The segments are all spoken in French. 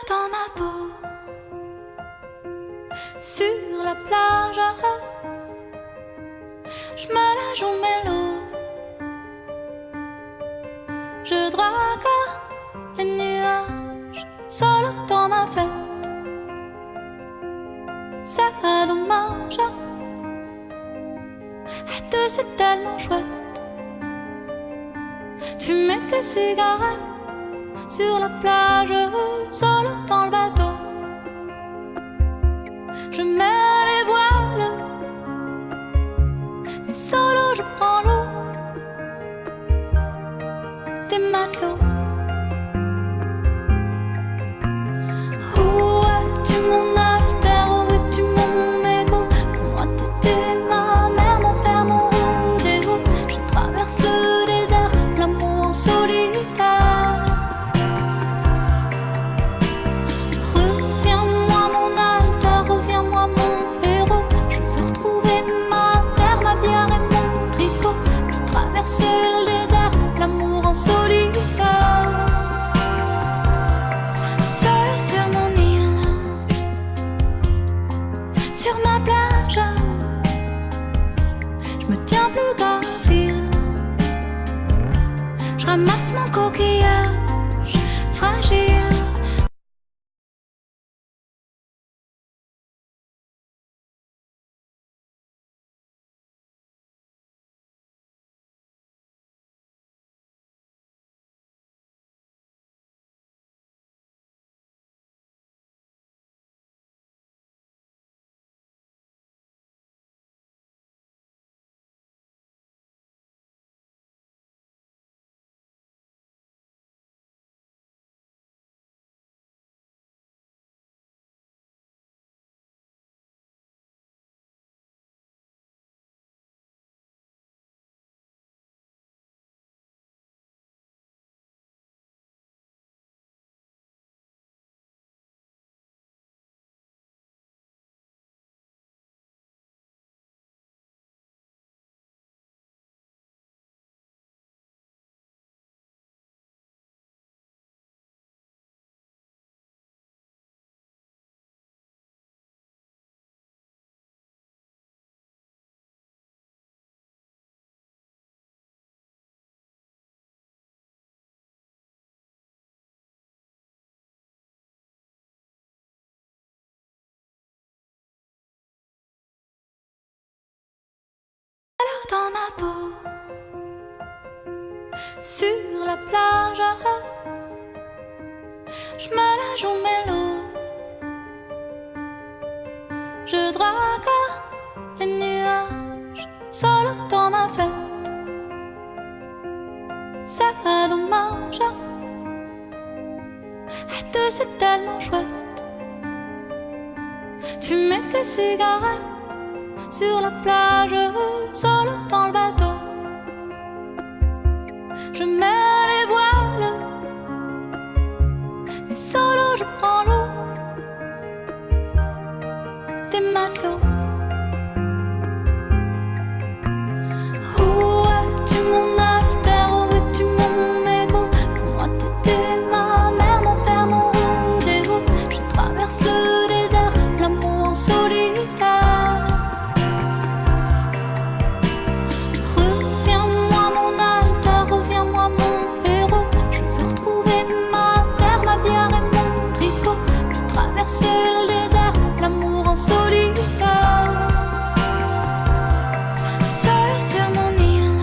dans ma peau, sur la plage, je me la joue mélo. Je drague les nuages, solo dans ma fête. C'est dommage, être c'est tellement chouette. Tu mets tes cigarettes sur la plage, solo dans le bateau. Je mets les voiles, mais solo je prends l'eau. Des matelots. Où es-tu mon alter, où es-tu mon égo? Pour moi t'étais ma mère, mon père, mon rodéo. Je traverse le désert, l'amour en solitaire. Reviens-moi mon alter, reviens-moi mon héros. Je veux retrouver ma terre, ma bière et mon tricot. Je traverse le désert, l'amour en solitaire. Seul sur mon île, sur ma plage, je me tiens plus qu'un fil. Je ramasse mon coquillage fragile. Dans ma peau, sur la plage, je me la joue mélo. Je drague les nuages, solo dans ma fête. C'est dommage, être c'est tellement chouette. Tu mets tes cigarettes sur la plage, solo dans le bateau. Je mets les voiles, mais solo je prends l'eau. Des matelots. Où es-tu mon alter, où es-tu mon égo? Pour moi t'étais ma mère, mon père, mon rodéo. Je traverse le désert, l'amour en solitaire. C'est le désert, l'amour en solitaire. Seul sur mon île,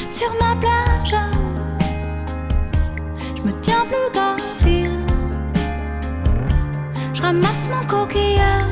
sur ma plage, je me tiens plus qu'un fil. Je ramasse mon coquillage